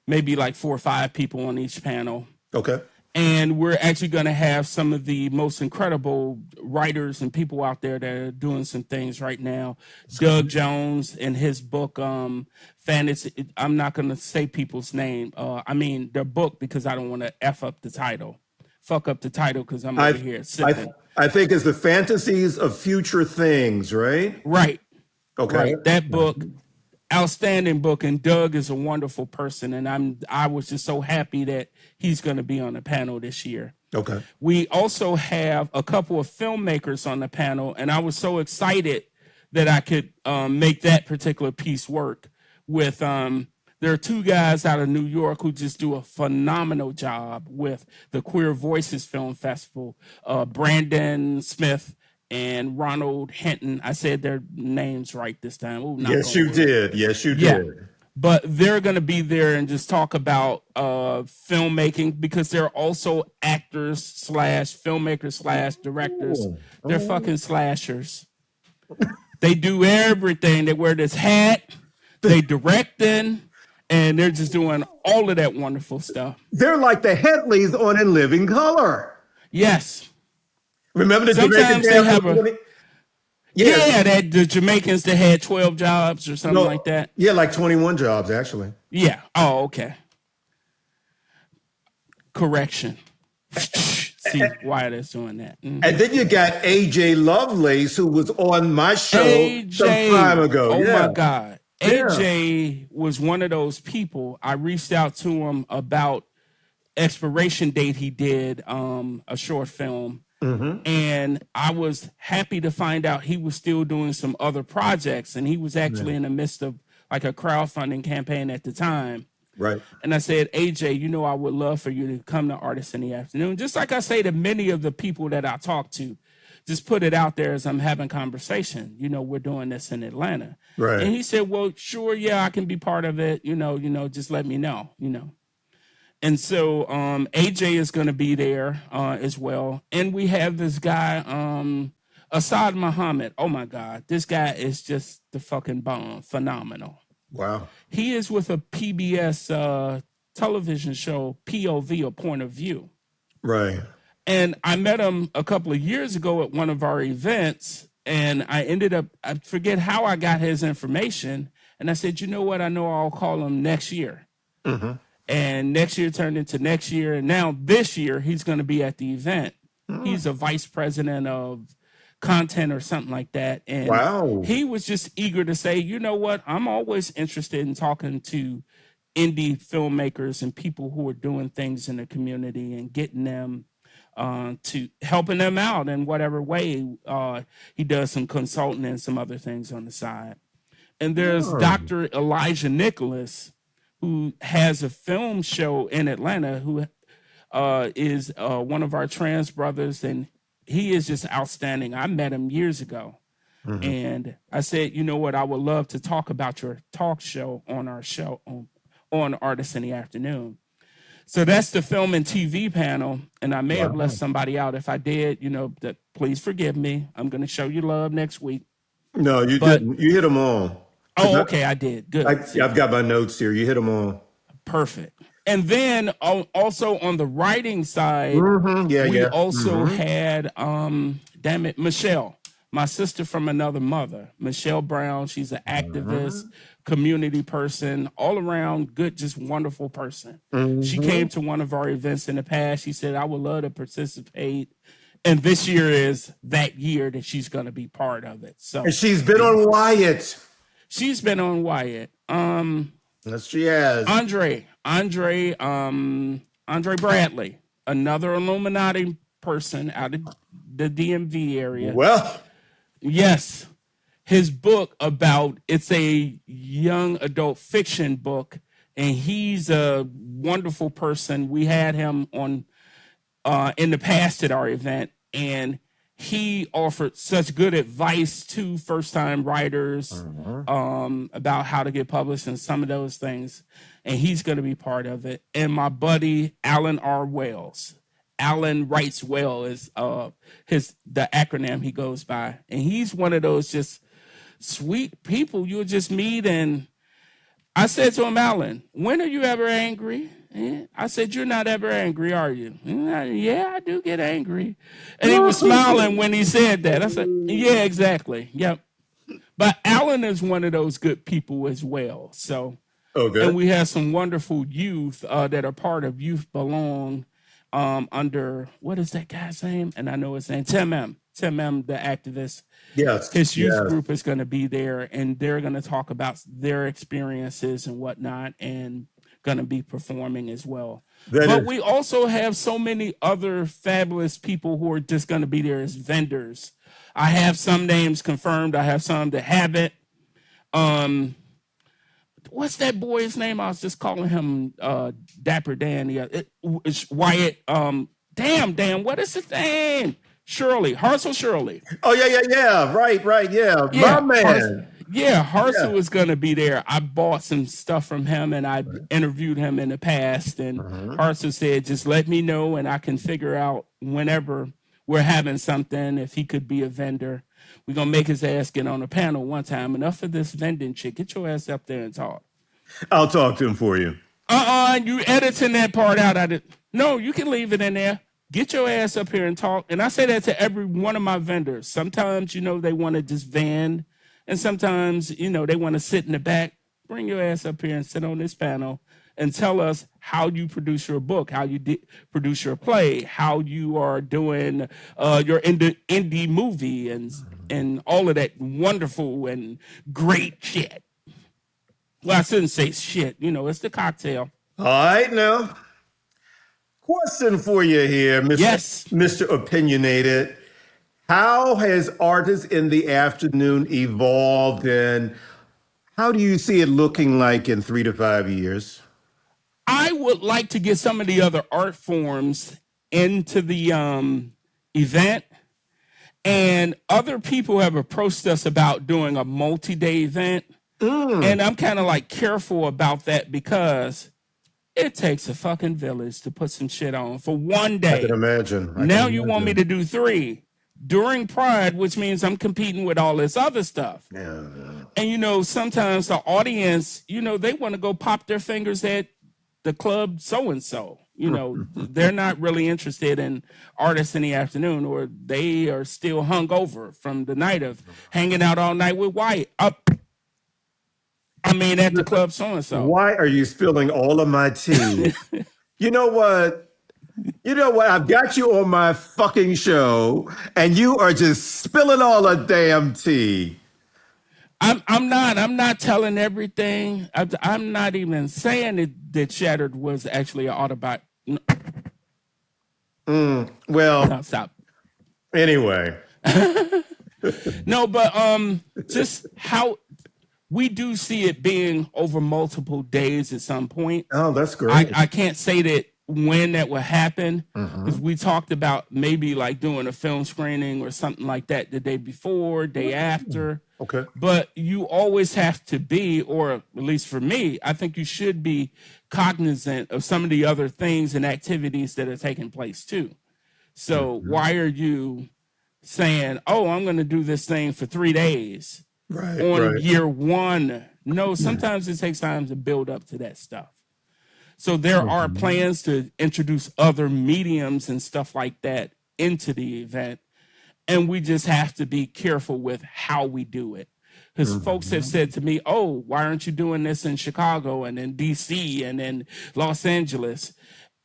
Maybe like 4 or 5 people on each panel. Okay. And we're actually going to have some of the most incredible writers and people out there that are doing some things right now. Doug Jones and his book, Fantasy. I'm not going to say people's name. I mean their book because I don't want to fuck up the title because I'm over here sipping. I think it's the fantasies of future things, right? Right. Okay. Right. That book, outstanding book, and Doug is a wonderful person, and I was just so happy that he's going to be on the panel this year. Okay. We also have a couple of filmmakers on the panel, and I was so excited that I could make that particular piece work with there are 2 guys out of New York who just do a phenomenal job with the Queer Voices Film Festival, Brandon Smith and Ronald Hinton. I said their names right this time. Ooh, Yes, you did. Yes, you did. But they're going to be there and just talk about filmmaking because they're also actors / filmmakers / directors. They're fucking slashers. They do everything. They wear this hat. They directing, and they're just doing all of that wonderful stuff. They're like the Headleys on In Living Color. Yes. Remember the Sometimes Jamaican they have family? that the Jamaicans that had 12 jobs or something like that. Yeah, like 21 jobs, actually. Yeah. Oh, okay. Correction. See, Wyatt is doing that. And then you got AJ Lovelace, who was on my show some time ago. Oh my God. AJ was one of those people. I reached out to him about expiration date. He did a short film. And I was happy to find out he was still doing some other projects, and he was actually in the midst of like a crowdfunding campaign at the time. Right. And I said, AJ, I would love for you to come to Artists in the Afternoon. Just like I say to many of the people that I talk to, just put it out there as I'm having conversation. We're doing this in Atlanta. Right. And he said, well, sure, yeah, I can be part of it. Just let me know, And so AJ is going to be there as well. And we have this guy, Asad Muhammad. Oh, my God. This guy is just the fucking bomb. Phenomenal. Wow. He is with a PBS television show, POV, or Point of View. Right. And I met him a couple of years ago at one of our events. And I forget how I got his information. And I said, you know what? I know I'll call him next year. And next year turned into next year. And now this year, he's going to be at the event. He's a vice president of content or something like that. And he was just eager to say, you know what? I'm always interested in talking to indie filmmakers and people who are doing things in the community and getting them to helping them out in whatever way. He does some consulting and some other things on the side. And there's Dr. Elijah Nicholas, who has a film show in Atlanta, who is one of our trans brothers, and he is just outstanding. I met him years ago, and I said, you know what, I would love to talk about your talk show on our show on Artists in the Afternoon. So that's the film and TV panel, and I may have left somebody out. If I did, please forgive me. I'm going to show you love next week. No, you didn't. You hit them all. Oh, okay, I did. Good. I've got my notes here. You hit them all. Perfect. And then also on the writing side, we also had, Michelle, my sister from another mother, Michelle Brown. She's an activist, community person, all around good, just wonderful person. She came to one of our events in the past. She said, I would love to participate. And this year is that year that she's going to be part of it. So, and she's been on Wyatt. She's been on Wyatt. Yes, she has. Andre Bradley, another Illuminati person out of the DMV area. Well, yes, his book it's a young adult fiction book, and he's a wonderful person. We had him on in the past at our event, and he offered such good advice to first-time writers about how to get published and some of those things. And he's going to be part of it. And my buddy Alan R. Wells, Alan Writes Well is the acronym he goes by, and he's one of those just sweet people you'll just meet. And I said to him, Alan, when are you ever angry? I said, you're not ever angry, are you? Yeah, I do get angry. And he was smiling when he said that. I said, yeah, exactly. Yep. But Alan is one of those good people as well. So, and we have some wonderful youth that are part of Youth Belong under, what is that guy's name? And I know his name, Tim M. Tim M, the activist. Yes. His youth group is going to be there, and they're going to talk about their experiences and whatnot, and going to be performing as well. But we also have so many other fabulous people who are just going to be there as vendors. I have some names confirmed. I have some that haven't. What's that boy's name? I was just calling him Dapper Dan. It's Wyatt. Damn. What is his name? Harsel Shirley. Oh, yeah. Right. Yeah. My man. Harsel is going to be there. I bought some stuff from him, and I interviewed him in the past. And Harsel said, just let me know, and I can figure out whenever we're having something, if he could be a vendor. We're going to make his ass get on a panel one time. Enough of this vending shit. Get your ass up there and talk. I'll talk to him for you. You editing that part out. No, you can leave it in there. Get your ass up here and talk. And I say that to every one of my vendors. Sometimes, they want to just vend. And sometimes, they want to sit in the back. Bring your ass up here and sit on this panel and tell us how you produce your book, how you produce your play, how you are doing your indie movie and all of that wonderful and great shit. Well, I shouldn't say shit. It's the cocktail. All right, now. Question for you here, Mr. Yes. Mr. Opinionated. How has Artists in the Afternoon evolved, and how do you see it looking like in 3 to 5 years? I would like to get some of the other art forms into the event, and other people have approached us about doing a multi-day event, and I'm kind of like careful about that because it takes a fucking village to put some shit on for one day. I can imagine. Now you want me to do 3 during Pride, which means I'm competing with all this other stuff. Yeah. And, sometimes the audience, they want to go pop their fingers at the club so-and-so. They're not really interested in Artists in the Afternoon, or they are still hungover from the night of hanging out all night with Wyatt. At the club so-and-so. Why are you spilling all of my tea? You know what? I've got you on my fucking show, and you are just spilling all the damn tea. I'm not telling everything. I'm not even saying that Shattered was actually an Autobot. Well, no, stop. Anyway. No, but just how we do see it being over multiple days at some point. Oh, that's great. I can't say that when that will happen, because we talked about maybe like doing a film screening or something like that the day before, day after. Okay. But you always have to be, or at least for me, I think you should be cognizant of some of the other things and activities that are taking place too. So why are you saying, oh, I'm going to do this thing for 3 days on year one? No, sometimes it takes time to build up to that stuff. So there are plans to introduce other mediums and stuff like that into the event. And we just have to be careful with how we do it. Because folks have said to me, oh, why aren't you doing this in Chicago and in DC and in Los Angeles?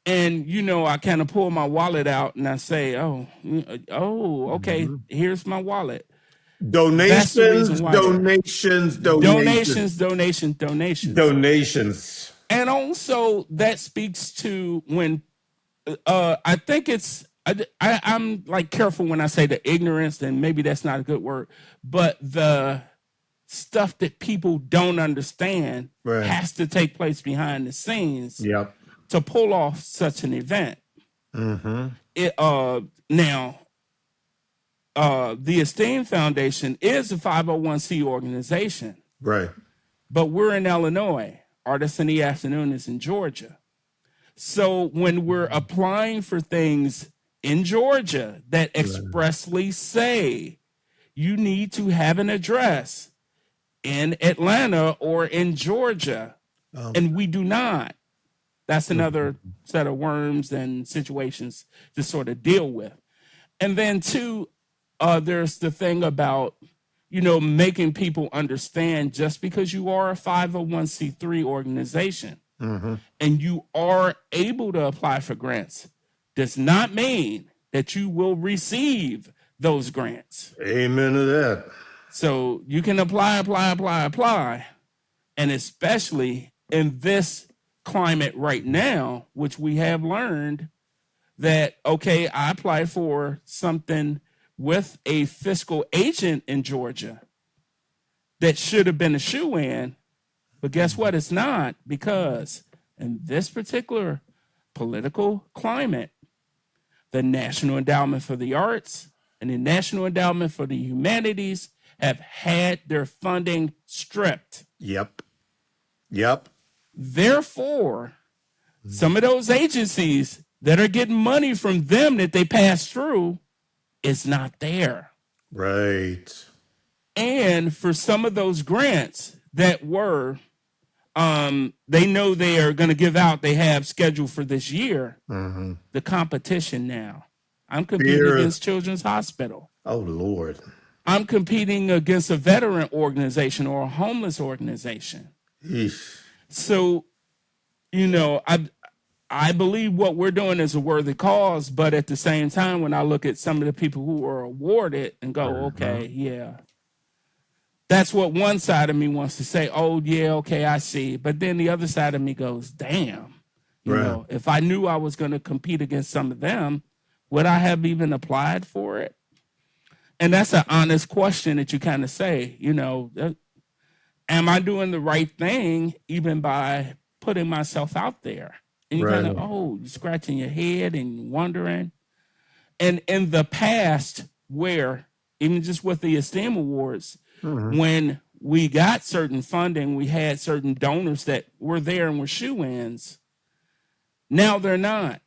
And, I kind of pull my wallet out and I say, okay, here's my wallet. Donations. And also that speaks to when I think I'm like careful when I say the ignorance, and maybe that's not a good word, but the stuff that people don't understand Right. has to take place behind the scenes Yep. to pull off such an event. Mm-hmm. Now, the Esteem Foundation is a 501c organization, Right. but we're in Illinois. Artists in the Afternoon is in Georgia. So when we're applying for things in Georgia that expressly say you need to have an address in Atlanta or in Georgia, and we do not, that's another set of worms and situations to sort of deal with. And then two, there's the thing about, making people understand just because you are a 501c3 organization and you are able to apply for grants does not mean that you will receive those grants. Amen to that. So you can apply. And especially in this climate right now, which we have learned that, okay, I applied for something with a fiscal agent in Georgia that should have been a shoe-in, but guess what? It's not, because in this particular political climate, the National Endowment for the Arts and the National Endowment for the Humanities have had their funding stripped. Yep. Therefore, some of those agencies that are getting money from them that they pass through is not there. Right. And for some of those grants that were, they know they are going to give out, they have scheduled for this year, the competition now. I'm competing against Children's Hospital. Oh, Lord. I'm competing against a veteran organization or a homeless organization. Eesh. So, I believe what we're doing is a worthy cause, but at the same time, when I look at some of the people who are awarded and go, okay, yeah, that's what one side of me wants to say. Oh, yeah, okay, I see. But then the other side of me goes, damn, if I knew I was going to compete against some of them, would I have even applied for it? And that's an honest question that you kind of say, am I doing the right thing even by putting myself out there? And you kind of, you're scratching your head and wondering. And in the past, where even just with the Esteem Awards, when we got certain funding, we had certain donors that were there and were shoe-ins. Now they're not.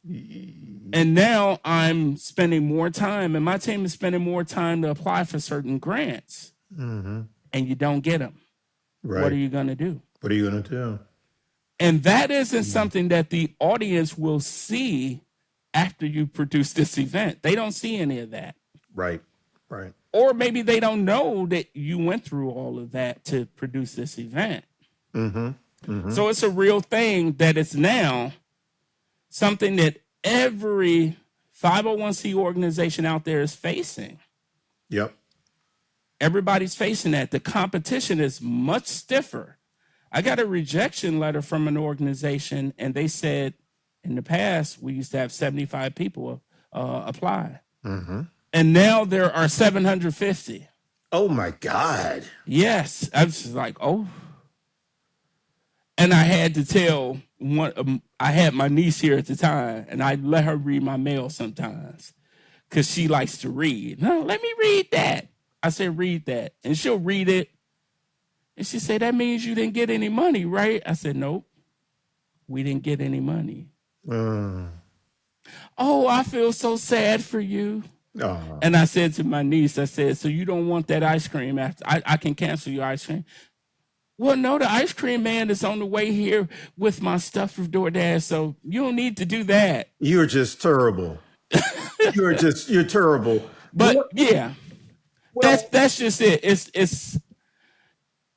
And now I'm spending more time, and my team is spending more time to apply for certain grants, and you don't get them. Right. What are you going to do? What are you going to do? And that isn't something that the audience will see after you produce this event. They don't see any of that. Right. Or maybe they don't know that you went through all of that to produce this event. So it's a real thing that it's now something that every 501c organization out there is facing. Yep. Everybody's facing that. The competition is much stiffer. I got a rejection letter from an organization, and they said in the past we used to have 75 people apply. And now there are 750. Oh, my God. Yes. I was just like, oh. And I had to tell I had my niece here at the time, and I let her read my mail sometimes because she likes to read. No, let me read that. I said, read that. And she'll read it. And she said, that means you didn't get any money, right? I said, nope, we didn't get any money. Oh, I feel so sad for you. And I said to my niece, I said, so you don't want that ice cream after I can cancel your ice cream? Well, no, the ice cream man is on the way here with my stuff from DoorDash, so you don't need to do that. You're just terrible. You're terrible. But yeah, that's just it.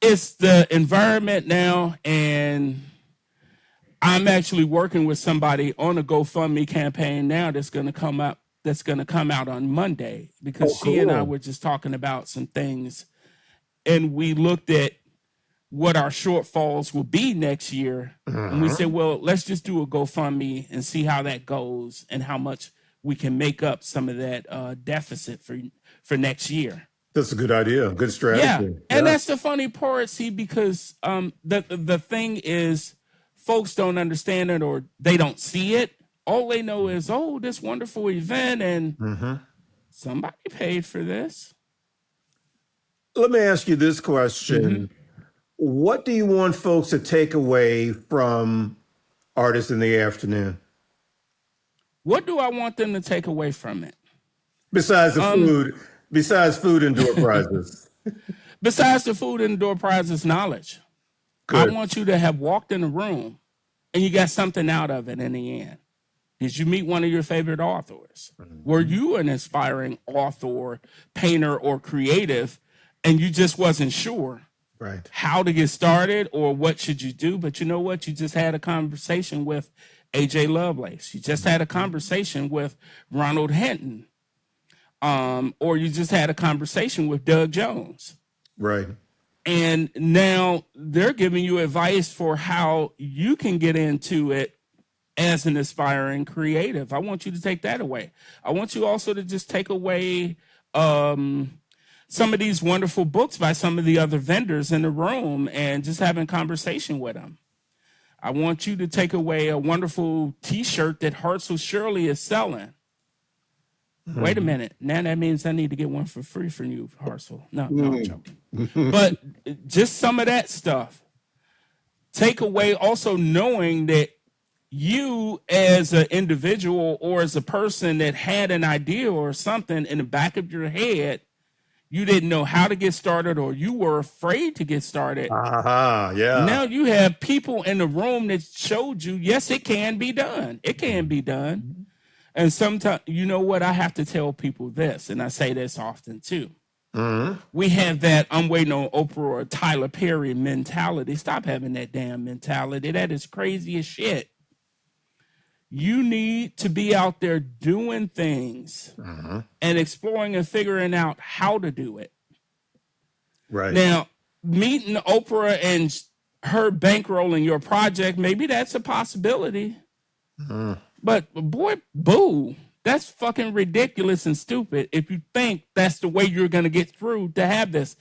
It's the environment now, and I'm actually working with somebody on a GoFundMe campaign now that's going to come out on Monday, because she and I were just talking about some things, and we looked at what our shortfalls will be next year. And we said, well, let's just do a GoFundMe and see how that goes and how much we can make up some of that deficit for next year. That's a good idea. Good strategy. Yeah. And that's the funny part, see, because the thing is folks don't understand it or they don't see it. All they know is, oh, this wonderful event and somebody paid for this. Let me ask you this question. What do you want folks to take away from Artists in the Afternoon? What do I want them to take away from it? Besides the food, besides food and door prizes. Besides the food and door prizes, knowledge. Good. I want you to have walked in a room and you got something out of it in the end. Did you meet one of your favorite authors? Were you an inspiring author, painter, or creative, and you just wasn't sure how to get started or what should you do? But you know what? You just had a conversation with AJ Lovelace. You just had a conversation with Ronald Hinton. Or you just had a conversation with Doug Jones. Right. And now they're giving you advice for how you can get into it as an aspiring creative. I want you to take that away. I want you also to just take away some of these wonderful books by some of the other vendors in the room and just having conversation with them. I want you to take away a wonderful T-shirt that Hartzell Shirley is selling. Wait a minute. Now that means I need to get one for free from you, Hartzell. No, I'm joking. But just some of that stuff. Take away also knowing that you as an individual or as a person that had an idea or something in the back of your head, you didn't know how to get started or you were afraid to get started. Yeah. Now you have people in the room that showed you, yes, it can be done. It can be done. And sometimes, you know what? I have to tell people this, and I say this often too. We have that I'm waiting on Oprah or Tyler Perry mentality. Stop having that damn mentality. That is crazy as shit. You need to be out there doing things and exploring and figuring out how to do it. Right. Now, meeting Oprah and her bankrolling your project, maybe that's a possibility. But boy, boo, that's fucking ridiculous and stupid if you think that's the way you're going to get through to have this.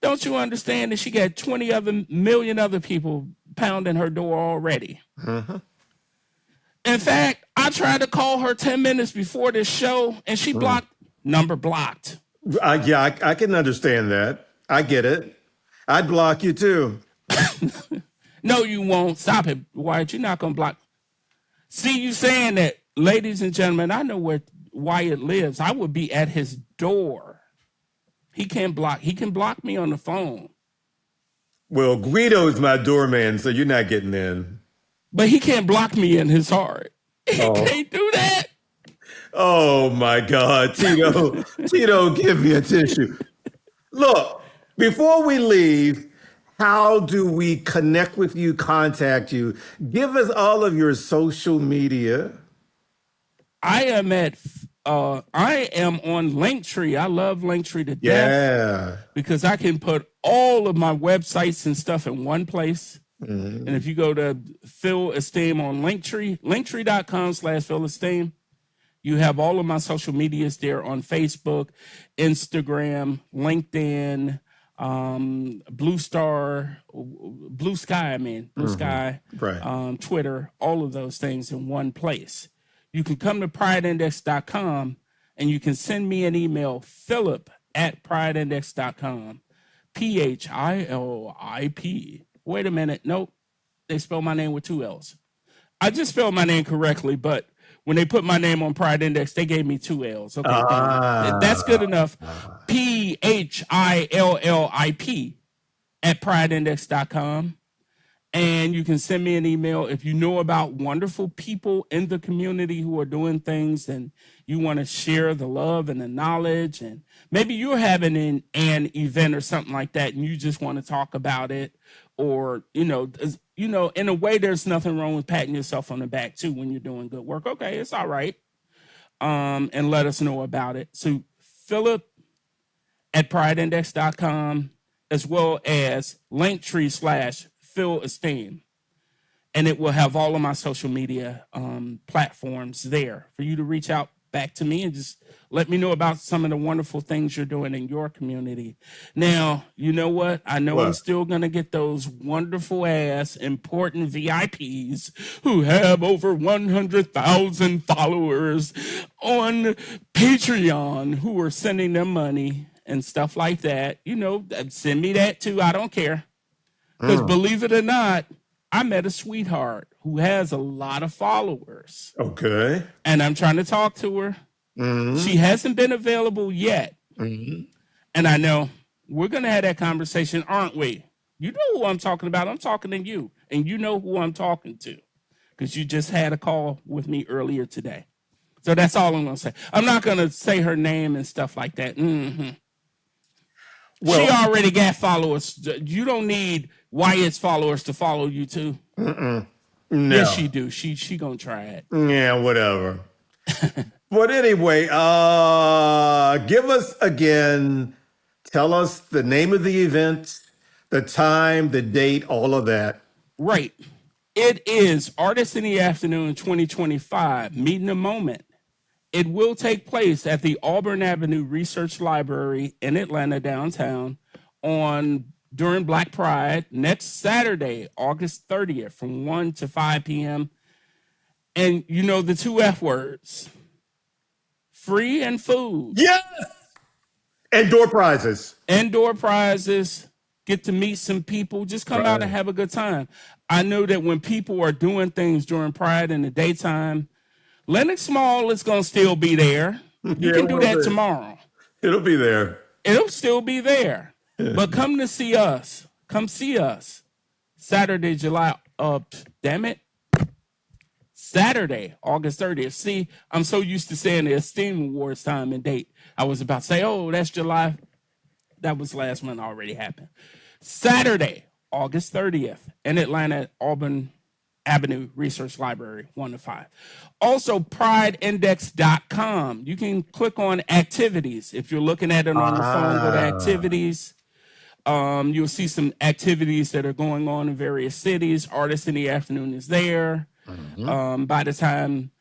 Don't you understand that she got 20 million other people pounding her door already? In fact, I tried to call her 10 minutes before this show and she blocked, number blocked. Yeah, I can understand that. I get it. I'd block you too. No, you won't. Stop it, Wyatt. You're not going to block. See, you saying that, ladies and gentlemen, I know where Wyatt lives. I would be at his door. He can block me on the phone. Well, Guido's my doorman, so you're not getting in. But he can't block me in his heart. He can't do that. Oh my God, Tito. Tito, give me a tissue. Look, before we leave, how do we connect with you, contact you? Give us all of your social media. I am on Linktree. I love Linktree to death. Yeah. Because I can put all of my websites and stuff in one place. And if you go to Phil Esteem on Linktree, linktree.com/Phil Esteem, you have all of my social medias there on Facebook, Instagram, LinkedIn, Blue Sky, right. Twitter, all of those things in one place. You can come to prideindex.com and you can send me an email, philip@prideindex.com, PHILIP. Wait a minute. Nope. They spell my name with 2 L's. I just spelled my name correctly, but when they put my name on Pride Index, they gave me 2 L's. Okay. That's good enough. PHILLIP @prideindex.com. And you can send me an email if you know about wonderful people in the community who are doing things and you want to share the love and the knowledge. And maybe you're having an event or something like that and you just want to talk about it. Or, in a way, there's nothing wrong with patting yourself on the back, too, when you're doing good work. Okay, it's all right. And let us know about it. So Philip@prideindex.com, as well as Linktree/Phil Esteem. And it will have all of my social media platforms there for you to reach out back to me and just let me know about some of the wonderful things you're doing in your community. Now, you know what? I know I'm still going to get those wonderful ass important VIPs who have over 100,000 followers on Patreon who are sending them money and stuff like that. You know, send me that too. I don't care. Because believe it or not, I met a sweetheart who has a lot of followers. Okay. And I'm trying to talk to her. She hasn't been available yet. And I know we're going to have that conversation, aren't we? You know who I'm talking about. I'm talking to you. And you know who I'm talking to. Because you just had a call with me earlier today. So that's all I'm going to say. I'm not going to say her name and stuff like that. Well, she already got followers. You don't need Wyatt's followers to follow you too. No. Yes, she do. She gonna try it. Yeah, whatever. But anyway, give us again, tell us the name of the event, the time, the date, all of that. Right. It is Artists in the Afternoon 2025, Meeting the Moment. It will take place at the Auburn Avenue Research Library in Atlanta downtown during Black Pride next Saturday, August 30th from 1 to 5 p.m. And you know the 2 F words, free and food. Yes! And door prizes. Indoor prizes. Get to meet some people. Just come out and have a good time. I know that when people are doing things during Pride in the daytime, Lennox Small is going to still be there. You can do that tomorrow. It'll be there. It'll still be there. But come to see us. Come see us. Saturday, Saturday, August 30th. See, I'm so used to saying the Esteem Awards time and date. I was about to say, oh, that's July. That was last month, already happened. Saturday, August 30th in Atlanta, Auburn Avenue Research Library, 1 to 5. Also, prideindex.com. You can click on activities. If you're looking at it on the phone, go to activities. You'll see some activities that are going on in various cities. Artists in the Afternoon is there. By the time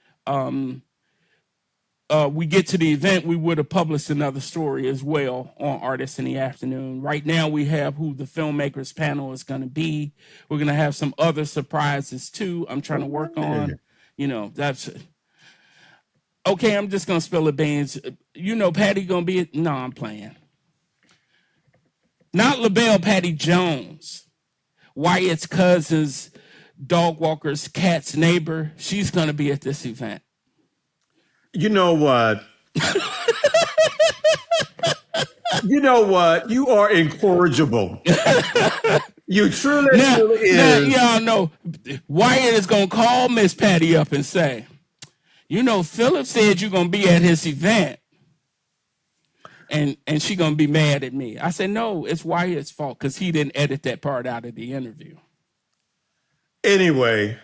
we get to the event, we would have published another story as well on Artists in the Afternoon. Right now, we have who the filmmakers panel is going to be. We're going to have some other surprises too. I'm trying to work on, that's okay. I'm just going to spill the beans. You know, Patty going to be it. No, I'm playing. Not LaBelle Patty Jones, Wyatt's cousin's dog walker's cat's neighbor. She's going to be at this event. You know what? You are incorrigible. You truly is. Y'all know Wyatt is going to call Miss Patty up and say, Philip said you're going to be at his event. And she going to be mad at me. I said, no, it's Wyatt's fault because he didn't edit that part out of the interview. Anyway,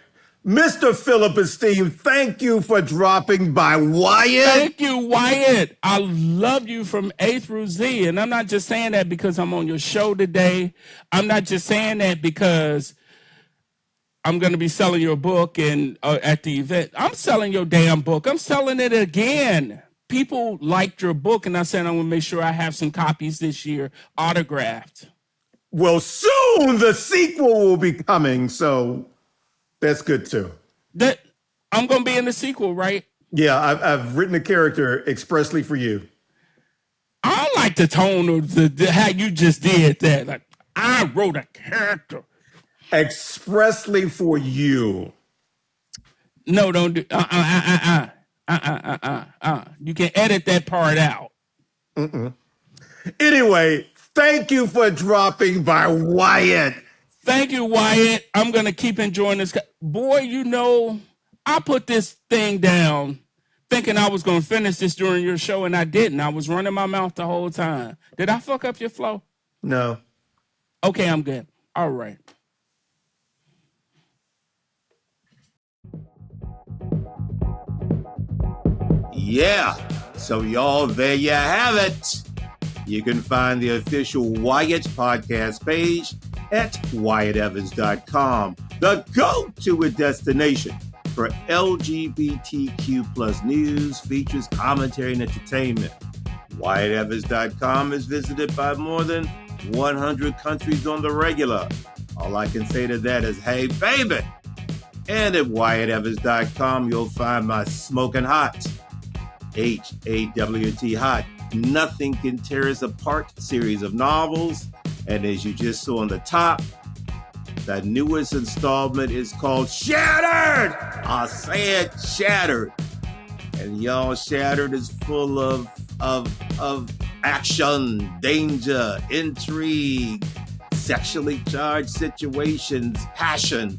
Mr. Philip Esteem, thank you for dropping by, Wyatt. Thank you, Wyatt. I love you from A through Z. And I'm not just saying that because I'm on your show today. I'm not just saying that because I'm going to be selling your book and at the event. I'm selling your damn book. I'm selling it again. People liked your book, and I said I'm going to make sure I have some copies this year, autographed. Well, soon the sequel will be coming, so that's good too. I'm going to be in the sequel, right? Yeah, I've written a character expressly for you. I don't like the tone of how you just did that. Like, I wrote a character expressly for you. No, don't do. You can edit that part out. Anyway, thank you for dropping by, Wyatt. Thank you, Wyatt. I'm going to keep enjoying this. Boy, I put this thing down thinking I was going to finish this during your show, and I didn't. I was running my mouth the whole time. Did I fuck up your flow? No. Okay, I'm good. All right. Yeah, so y'all, there you have it. You can find the official Wyatt podcast page at WyattEvans.com, the go-to destination for LGBTQ plus news, features, commentary, and entertainment. WyattEvans.com is visited by more than 100 countries on the regular. All I can say to that is, hey, baby. And at WyattEvans.com, you'll find my Smoking Hot, HAWT Hot, Nothing Can Tear Us Apart series of novels. And as you just saw on the top, the newest installment is called Shattered. I said Shattered. And y'all, Shattered is full of action, danger, intrigue, sexually charged situations, passion,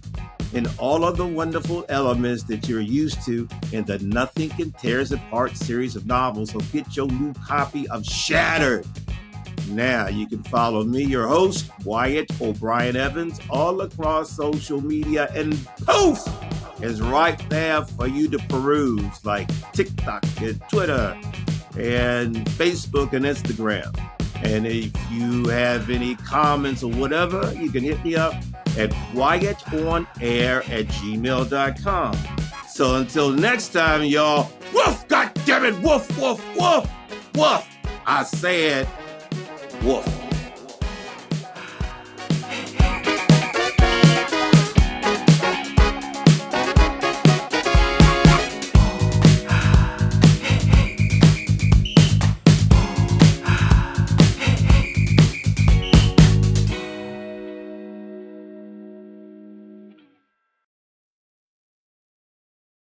and all of the wonderful elements that you're used to in the Nothing Can Tear Us Apart series of novels. So get your new copy of Shattered. Now you can follow me, your host, Wyatt O'Brien Evans, all across social media, and poof is right there for you to peruse, like TikTok and Twitter and Facebook and Instagram. And if you have any comments or whatever, you can hit me up at wyattonair@gmail.com. So until next time, y'all, woof, goddammit, woof, woof, woof, woof. I said woof.